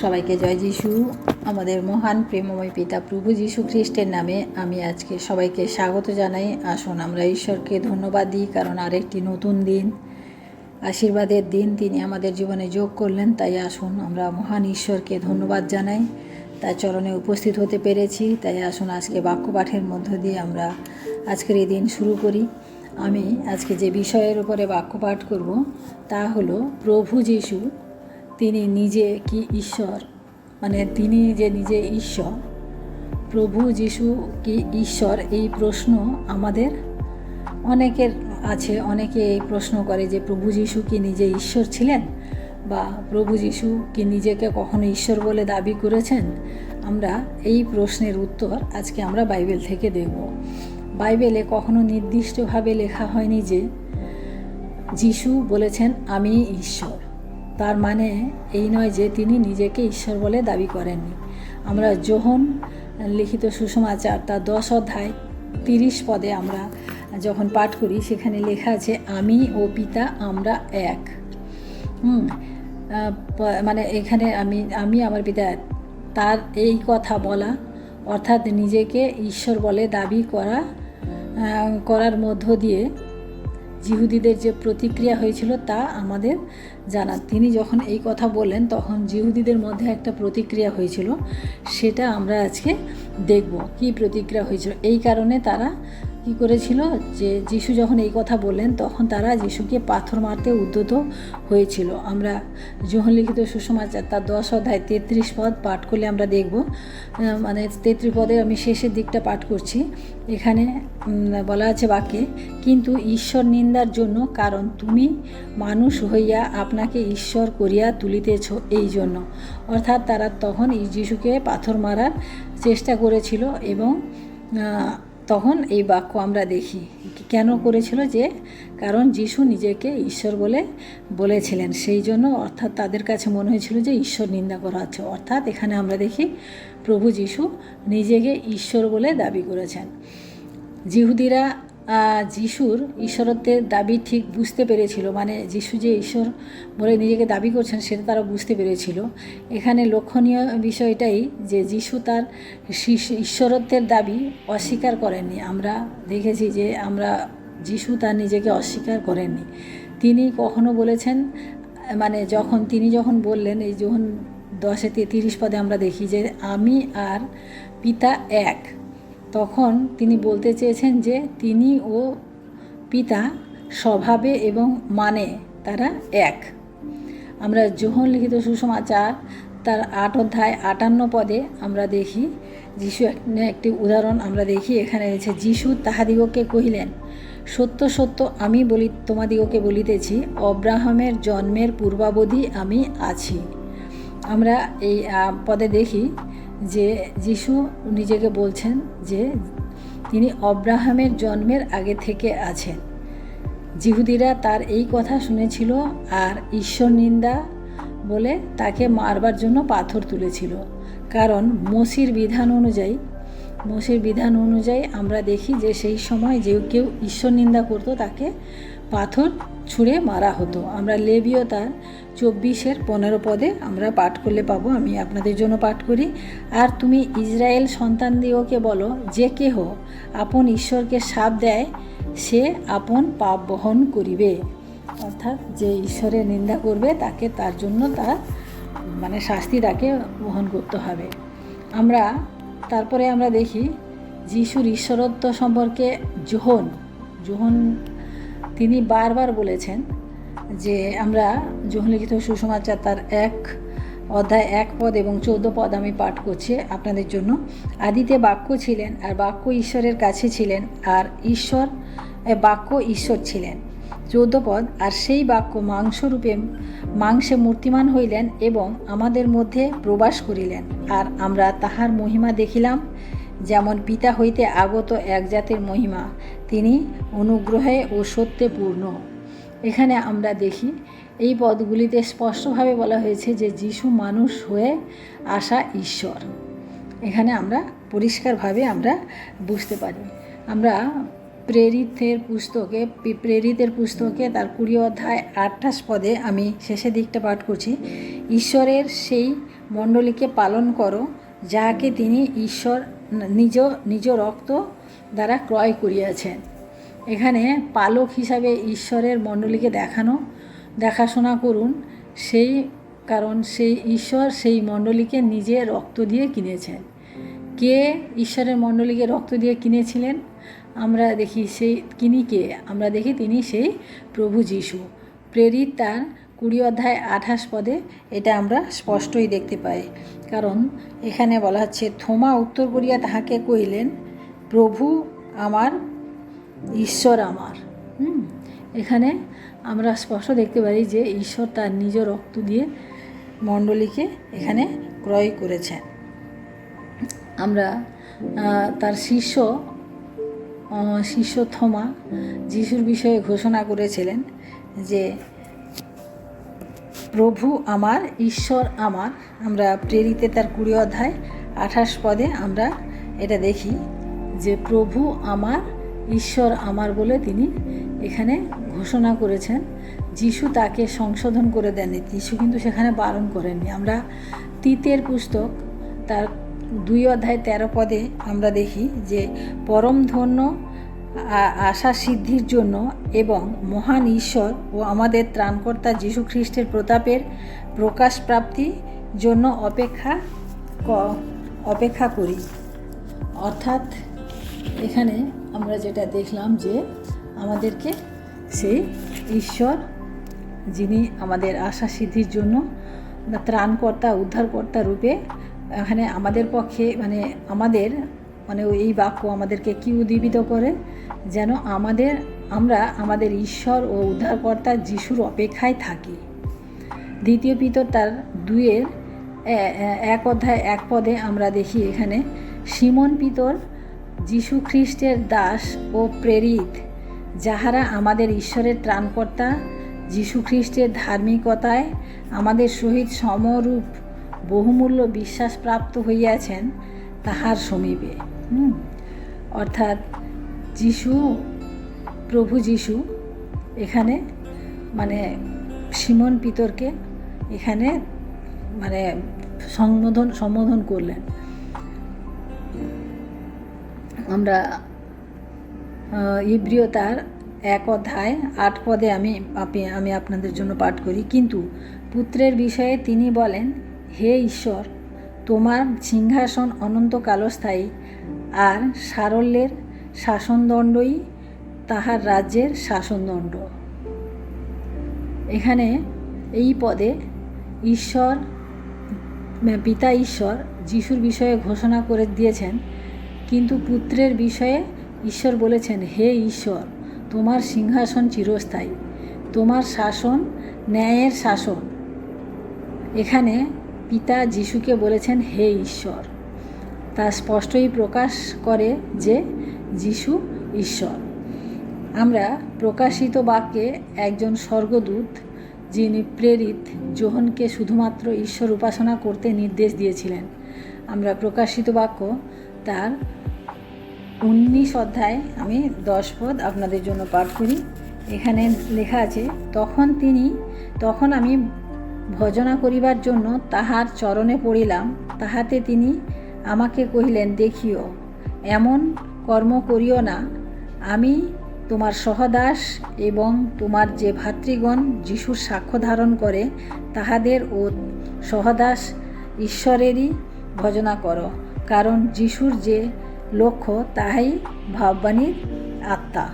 সবাইকে জয় যিশু। আমাদের মহান প্রেমময় পিতা প্রভু যিশু খ্রিস্টের নামে আমি আজকে সবাইকে স্বাগত জানাই। আসুন আমরা ঈশ্বরকে ধন্যবাদ দিই, কারণ আরেকটি নতুন দিন, আশীর্বাদের দিন তিনি আমাদের জীবনে যোগ করলেন। তাই আসুন আমরা মহান ঈশ্বরকে ধন্যবাদ জানাই, তার চরণে উপস্থিত হতে পেরেছি। তাই আসুন আজকে বাক্য পাঠের মধ্য দিয়ে আমরা আজকের এই দিন শুরু করি। আমি আজকে যে বিষয়ের উপরে বাক্য পাঠ করব তা হলো প্রভু যিশু তিনি নিজে কি ঈশ্বর, মানে তিনি যে নিজে ঈশ্বর, প্রভু যিশু কি ঈশ্বর, এই প্রশ্ন আমাদের অনেকের আছে। অনেকে এই প্রশ্ন করে যে প্রভু যিশু কি নিজে ঈশ্বর ছিলেন, বা প্রভু যিশু কি নিজেকে কখনো ঈশ্বর বলে দাবি করেছেন। আমরা এই প্রশ্নের উত্তর আজকে আমরা বাইবেল থেকে দেখব। বাইবেলে কখনো নির্দিষ্টভাবে লেখা হয়নি যে যিশু বলেছেন আমি ঈশ্বর। তার মানে এই নয় যে তিনি নিজেকে ঈশ্বর বলে দাবি করেননি। আমরা যোহন লিখিত সুসমাচার তার 10 অধ্যায় 30 পদে আমরা যখন পাঠ করি, সেখানে লেখা আছে আমি ও পিতা আমরা এক। মানে এখানে আমি আমার পিতা, তার এই কথা বলা অর্থাৎ নিজেকে ঈশ্বর বলে দাবি করার মধ্য দিয়ে জিহুদীদের যে প্রতিক্রিয়া হয়েছিল তা আমাদের জানা। তিনি যখন এই কথা বললেন তখন জিহুদীদের মধ্যে একটা প্রতিক্রিয়া হয়েছিল, সেটা আমরা আজকে দেখব কি প্রতিক্রিয়া হয়েছিল। এই কারণে তারা কি করেছিল, যে যিশু যখন এই কথা বললেন তখন তারা যিশুকে পাথর মারতে উদ্যত হয়েছিল। আমরা যোহন লিখিত সুসমাচার তার 10 অধ্যায় 33 পদ পাঠ করলে আমরা দেখব, মানে 33 পদে আমি শেষের দিকটা পাঠ করছি। এখানে বলা আছে বাক্যে, কিন্তু ঈশ্বর নিন্দার জন্য, কারণ তুমি মানুষ হইয়া আপনাকে ঈশ্বর করিয়া তুলিতেছ এই জন্য। অর্থাৎ তারা তখন যিশুকে পাথর মারার চেষ্টা করেছিল, এবং তখন এই বাক্য আমরা দেখি কেন করেছিল, যে কারণ যিশু নিজেকে ঈশ্বর বলেছিলেন, সেই জন্য। অর্থাৎ তাদের কাছে মনে হয়েছিল যে ঈশ্বর নিন্দা করা হচ্ছে। অর্থাৎ এখানে আমরা দেখি প্রভু যিশু নিজেকে ঈশ্বর বলে দাবি করেছেন। জিহুদীরা যিশুর ঈশ্বরত্বের দাবি ঠিক বুঝতে পেরেছিল, মানে যিশু যে ঈশ্বর বলে নিজেকে দাবি করছেন সেটা তারা বুঝতে পেরেছিল। এখানে লক্ষণীয় বিষয়টাই যে যিশু তার ঈশ্বরত্বের দাবি অস্বীকার করেননি। আমরা দেখেছি যে যিশু তার নিজেকে অস্বীকার করেননি। তিনি কখনো বলেছেন, মানে তিনি যখন বললেন, এই যখন 10:30 পদে আমরা দেখি যে আমি আর পিতা এক, তখন তিনি বলতে চেয়েছেন যে তিনি ও পিতা স্বভাবে এবং মানে তারা এক। আমরা যোহন লিখিত সুসমাচার তার 8 অধ্যায় 58 পদে আমরা দেখি যিশু একটি উদাহরণ আমরা দেখি। এখানে রয়েছে, যিশু তাহাদিগকে কহিলেন, সত্য সত্য আমি তোমাদিগকে বলিতেছি, অব্রাহামের জন্মের পূর্বাবধি আমি আছি। আমরা এই পদে দেখি যে যিশু নিজেকে বলছেন যে তিনি অব্রাহামের জন্মের আগে থেকে আছেন। জিহুদীরা তার এই কথা শুনেছিল আর ঈশ্বর নিন্দা বলে তাকে মারবার জন্য পাথর তুলেছিল। কারণ মোশির বিধান অনুযায়ী আমরা দেখি যে সেই সময় যে কেউ ঈশ্বর নিন্দা করতো তাকে পাথর ছুঁড়ে মারা হতো। আমরা লেবীয় তার 24:15 পদে আমরা পাঠ করলে পাবো। আমি আপনাদের জন্য পাঠ করি। আর তুমি ইসরায়েল সন্তানদিগকে বলো, যে কেহ আপন ঈশ্বরকে শাপ দেয় সে আপন পাপ বহন করিবে। অর্থাৎ যে ঈশ্বরের নিন্দা করবে তাকে তার জন্য তার শাস্তি তাকে বহন করতে হবে। তারপরে আমরা দেখি যিশুর ঈশ্বরত্ব সম্পর্কে যোহন তিনি বারবার বলেছেন যে, আমরা যোহন লিখিত সুসমাচার তার 1 অধ্যায় 1 পদ এবং 14 পদ আমি পাঠ করছি আপনাদের জন্য। আদিতে বাক্য ছিলেন, আর বাক্য ঈশ্বরের কাছে ছিলেন, আর বাক্য ঈশ্বর ছিলেন। 14 পদ, আর সেই বাক্য মাংসে মূর্তিমান হইলেন এবং আমাদের মধ্যে প্রবাস করিলেন, আর আমরা তাহার মহিমা দেখিলাম, যেমন পিতা হইতে আগত এক জাতের মহিমা, তিনি অনুগ্রহে ও সত্যে পূর্ণ। এখানে আমরা দেখি এই পদগুলিতে স্পষ্টভাবে বলা হয়েছে যে যিশু মানুষ হয়ে আসা ঈশ্বর। এখানে আমরা পরিষ্কারভাবে আমরা বুঝতে পারি। আমরা প্রেরিতের পুস্তকে তার 20 অধ্যায় 28 পদে আমি শেষের দিকটা পাঠ করছি। ঈশ্বরের সেই মণ্ডলীকে পালন করো, যাহাকে তিনি ঈশ্বর নিজ রক্ত দ্বারা ক্রয় করিয়াছেন। এখানে পালক হিসাবে ঈশ্বরের মণ্ডলীকে দেখাশোনা করুন, কারণ সেই ঈশ্বর সেই মণ্ডলীকে নিজে রক্ত দিয়ে কিনেছেন। কে ঈশ্বরের মণ্ডলীকে রক্ত দিয়ে কিনেছিলেন? আমরা দেখি আমরা দেখি তিনি সেই প্রভু যীশু। প্রেরিত তার 20:28 পদে এটা আমরা স্পষ্টই দেখতে পাই। কারণ এখানে বলা হচ্ছে, থোমা উত্তর করিয়া তাহাকে কহিলেন, প্রভু আমার, ঈশ্বর আমার। এখানে আমরা স্পষ্ট দেখতে পারি যে ঈশ্বর তার নিজ রক্ত দিয়ে মণ্ডলীকে এখানে ক্রয় করেছেন। আমরা তার শিষ্য থোমা যিশুর বিষয়ে ঘোষণা করেছিলেন যে প্রভু আমার, ঈশ্বর আমার। আমরা প্রেরিতে তার 20:28 পদে আমরা এটা দেখি যে প্রভু আমার, ঈশ্বর আমার বলে তিনি এখানে ঘোষণা করেছেন। যিশু তাকে সংশোধন করে দেননি, যিশু কিন্তু সেখানে বারণ করেননি। আমরা তিতের পুস্তক তার 2:13 পদে আমরা দেখি যে পরম ধন্য আশা সিদ্ধির জন্য এবং মহান ঈশ্বর ও আমাদের ত্রাণকর্তা যীশু খ্রিস্টের প্রতাপের প্রকাশ প্রাপ্তির জন্য অপেক্ষা করি। অর্থাৎ এখানে আমরা যেটা দেখলাম যে আমাদেরকে সেই ঈশ্বর, যিনি আমাদের আশা সিদ্ধির জন্য ত্রাণকর্তা, উদ্ধারকর্তা রূপে এখানে আমাদের পক্ষে এই বাক্য আমাদেরকে কি উদ্দীপিত করে, যেন আমরা আমাদের ঈশ্বর ও উদ্ধারকর্তা যিশুর অপেক্ষায় থাকি। 2 পিতর তার 2:1 পদে আমরা দেখি এখানে, সিমন পিতর, যীশু খ্রিস্টের দাস ও প্রেরিত, যাহারা আমাদের ঈশ্বরের ত্রাণকর্তা যীশু খ্রিস্টের ধার্মিকতায় আমাদের সহিত সমরূপ বহুমূল্য বিশ্বাস প্রাপ্ত হইয়াছেন, তাহার সমীপে। অর্থাৎ প্রভু যীশু এখানে সিমন পিতরকে এখানে সম্বোধন করলেন। আমরা ইব্রিয় তার 1:8 পদে আমি আপনাদের জন্য পাঠ করি। কিন্তু পুত্রের বিষয়ে তিনি বলেন, হে ঈশ্বর, তোমার সিংহাসন অনন্তকালস্থায়ী, আর সারল্যের শাসনদণ্ডই তাহার রাজ্যের শাসনদণ্ড। এখানে এই পদে পিতা ঈশ্বর যিশুর বিষয়ে ঘোষণা করে দিয়েছেন, কিন্তু পুত্রের বিষয়ে ঈশ্বর বলেছেন, হে ঈশ্বর, তোমার সিংহাসন চিরস্থায়ী, তোমার শাসন ন্যায়ের শাসন। এখানে পিতা যিশুকে বলেছেন হে ঈশ্বর। তা স্পষ্টই প্রকাশ করে যে যিশু ঈশ্বর। আমরা প্রকাশিত বাক্যে একজন স্বর্গদূত, যিনি প্রেরিত যোহনকে শুধুমাত্র ঈশ্বর উপাসনা করতে নির্দেশ দিয়েছিলেন। আমরা প্রকাশিত বাক্য তার 19 অধ্যায় আমি 10 পদ আপনাদের জন্য পাঠ করি। এখানে লেখা আছে, তখন আমি ভজনা করিবার জন্য তাহার চরণে পড়িলাম। তাহাতে তিনি আমাকে কহিলেন, দেখিও, এমন কর্ম করিও না। আমি তোমার সহদাস এবং তোমার যে ভাতৃগণ যিশুর সাক্ষ্য ধারণ করে, তাহাদের ও সহদাস ঈশ্বরেরই ভজনা করো, কারণ যিশুর যে লক্ষ্য তাহাই ভাববাণীর আত্মা।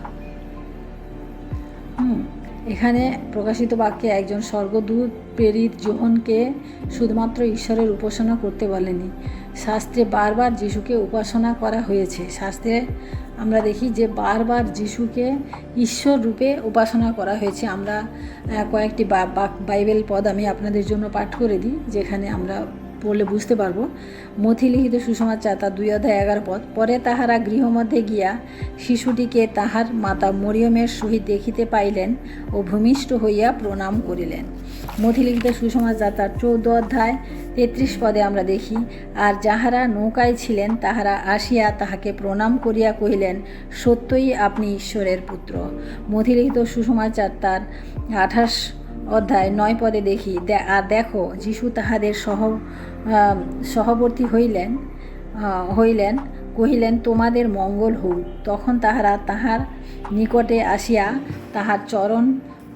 এখানে প্রকাশিত বাক্যে একজন স্বর্গদূত প্রেরিত যোহনকে শুধুমাত্র ঈশ্বরের উপাসনা করতে বলেনি। শাস্ত্রে বারবার যিশুকে উপাসনা করা হয়েছে। শাস্ত্রে আমরা দেখি যে বারবার যিশুকে ঈশ্বর রূপে উপাসনা করা হয়েছে। আমরা কয়েকটি বাইবেল পদ আমি আপনাদের জন্য পাঠ করে দিই, যেখানে আমরা পড়লে বুঝতে পারবো। মথি লিখিত সুসমাচার তার 2:11 পদ, পরে তাহারা গৃহমধ্যে গিয়া শিশুটিকে তাহার মাতা মরিয়মের সহিত দেখিতে পাইলেন ও ভূমিষ্ঠ হইয়া প্রণাম করিলেন। মথি লিখিত সুসমাচার তার 14:33 পদে আমরা দেখি, আর যাহারা নৌকায় ছিলেন তাহারা আসিয়া তাহাকে প্রণাম করিয়া কহিলেন, সত্যই আপনি ঈশ্বরের পুত্র। মথি লিখিত সুসমাচার তার 28:9 পদে দেখি, আর দেখো, যিশু তাহাদের সহবর্তী হইলেন কহিলেন, তোমাদের মঙ্গল হোক। তখন তাহারা তাহার নিকটে আসিয়া তাহার চরণ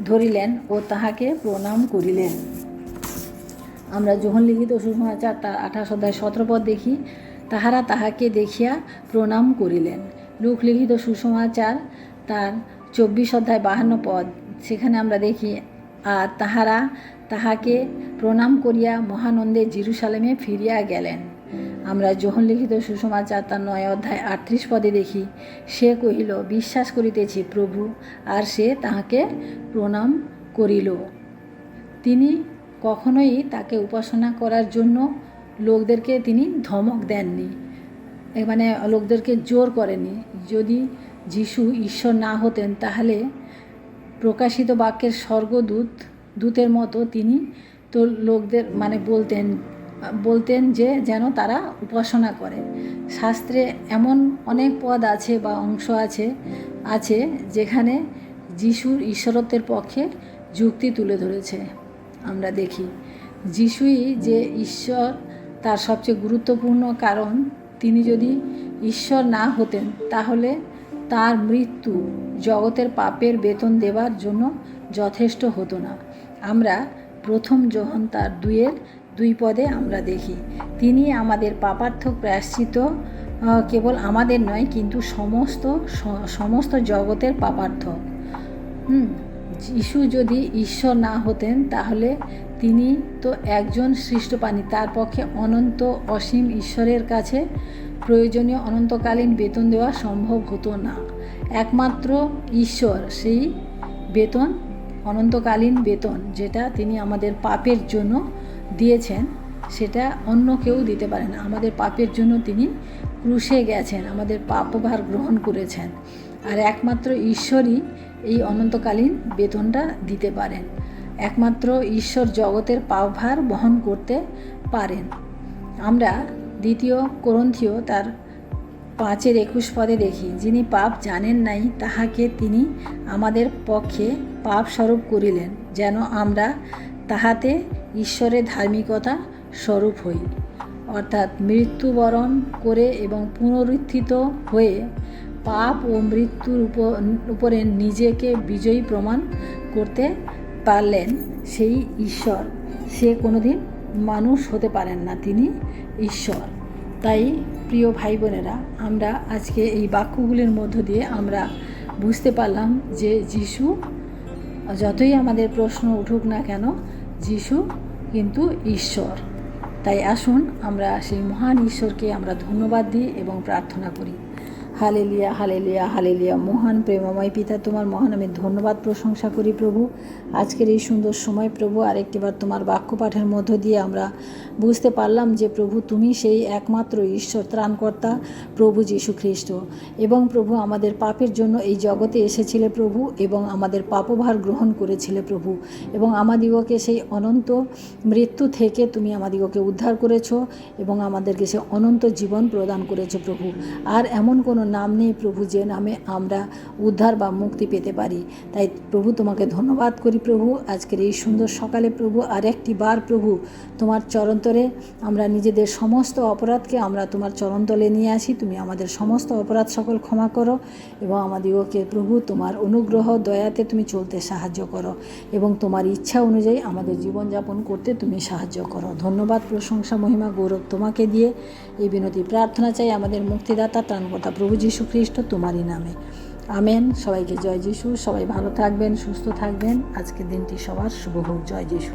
ধরিলেন ও তাহাকে প্রণাম করিলেন। আমরা যোহন লিখিত সুসমাচার তার 28 অধ্যায় 17 পদ দেখি, তাহারা তাহাকে দেখিয়া প্রণাম করিলেন। লূক লিখিত সুসমাচার তার 24 অধ্যায় 52 পদ, সেখানে আমরা দেখি, আর তাহারা তাহাকে প্রণাম করিয়া মহানন্দে জেরুসালেমে ফিরিয়া গেলেন। আমরা যোহন লিখিত সুসমাচার তার 9 অধ্যায় 38 পদে দেখি, সে কহিল, বিশ্বাস করিতেছি প্রভু, আর সে তাহাকে প্রণাম করিল। তিনি কখনোই তাকে উপাসনা করার জন্য লোকদেরকে তিনি ধমক দেননি, মানে লোকদেরকে জোর করেনি। যদি যিশু ঈশ্বর না হতেন তাহলে প্রকাশিত বাক্যের স্বর্গদূতের মতো তিনি তো লোকদের মানে বলতেন যে যেন তারা উপাসনা করে। শাস্ত্রে এমন অনেক পদ আছে বা অংশ আছে যেখানে যিশুর ঈশ্বরত্বের পক্ষে যুক্তি তুলে ধরেছে। আমরা দেখি যিশুই যে ঈশ্বর তার সবচেয়ে গুরুত্বপূর্ণ কারণ। তিনি যদি ঈশ্বর না হতেন তাহলে তার মৃত্যু জগতের পাপের বেতন দেবার জন্য যথেষ্ট হতো না। আমরা প্রথম যোহন তার 2 পদে আমরা দেখি, তিনি আমাদের পাপার্থ প্রায়শ্চিত, কেবল আমাদের নয় কিন্তু সমস্ত জগতের পাপার্থ। যিশু যদি ঈশ্বর না হতেন তাহলে তিনি তো একজন সৃষ্ট প্রাণী, তার পক্ষে অনন্ত অসীম ঈশ্বরের কাছে প্রয়োজনীয় অনন্তকালীন বেতন দেওয়া সম্ভব হতো না। একমাত্র ঈশ্বর সেই বেতন, অনন্তকালীন বেতন যেটা তিনি আমাদের পাপের জন্য দিয়েছেন, সেটা অন্য কেউ দিতে পারে না। আমাদের পাপের জন্য তিনি ক্রুশে গেছেন, আমাদের পাপভার গ্রহণ করেছেন, আর একমাত্র ঈশ্বরই এই অনন্তকালীন বেতনটা দিতে পারেন। একমাত্র ঈশ্বর জগতের পাপভার বহন করতে পারেন। আমরা 2 কোরিন্থীয় তার 5:21 পদে দেখি, যিনি পাপ জানেন নাই তাহাকে তিনি আমাদের পক্ষে পাপ স্বরূপ করিলেন, যেন আমরা তাহাতে ঈশ্বরের ধার্মিকতা স্বরূপ হই। অর্থাৎ মৃত্যুবরণ করে এবং পুনরুত্থিত হয়ে পাপ ও মৃত্যুর উপরে নিজেকে বিজয়ী প্রমাণ করতে পারলেন সেই ঈশ্বর, সে কোনোদিন মানুষ হতে পারেন না, তিনি ঈশ্বর। তাই প্রিয় ভাই বোনেরা, আমরা আজকে এই বাক্যগুলির মধ্য দিয়ে আমরা বুঝতে পারলাম যে যিশু, যতই আমাদের প্রশ্ন উঠুক না কেন, যিশু কিন্তু ঈশ্বর। তাই আসুন আমরা সেই মহান ঈশ্বরকে আমরা ধন্যবাদ দিই এবং প্রার্থনা করি। Hallelujah, hallelujah, hallelujah. মহান প্রেমময় পিতা, তোমার মহান আমি ধন্যবাদ প্রশংসা করি প্রভু। আজকের এই সুন্দর সময় প্রভু, আরেকটিবার তোমার বাক্য পাঠের মধ্য দিয়ে আমরা বুঝতে পারলাম যে প্রভু তুমি সেই একমাত্র ঈশ্বর, ত্রাণকর্তা প্রভু যীশু খ্রিস্ট। এবং প্রভু আমাদের পাপের জন্য এই জগতে এসেছিলে প্রভু, এবং আমাদের পাপভার গ্রহণ করেছিলে প্রভু, এবং আমাদিগকে সেই অনন্ত মৃত্যু থেকে তুমি আমাদিগকে উদ্ধার করেছো এবং আমাদেরকে সে অনন্ত জীবন প্রদান করেছো প্রভু। আর এমন কোনো নাম নেই প্রভু যে নামে আমরা উদ্ধার বা মুক্তি পেতে পারি। তাই প্রভু তোমাকে ধন্যবাদ করি প্রভু আজকের এই সুন্দর সকালে প্রভু। আর একটি বার প্রভু তোমার চরণতলে আমরা নিজেদের সমস্ত অপরাধকে আমরা তোমার চরণতলে নিয়ে আসি। তুমি আমাদের সমস্ত অপরাধ সকল ক্ষমা করো এবং আমাদিগকে প্রভু তোমার অনুগ্রহ দয়াতে তুমি চলতে সাহায্য করো এবং তোমার ইচ্ছা অনুযায়ী আমাদের জীবনযাপন করতে তুমি সাহায্য করো। ধন্যবাদ, প্রশংসা, মহিমা, গৌরব তোমাকে দিয়ে এই বিনতি প্রার্থনা চাই আমাদের মুক্তিদাতা ত্রাণকর্তা প্রভু যীশু খ্রিস্ট তোমারই নামে, আমেন। সবাইকে জয় যিশু। সবাই ভালো থাকবেন, সুস্থ থাকবেন। আজকের দিনটি সবার শুভ হোক। জয় যিশু।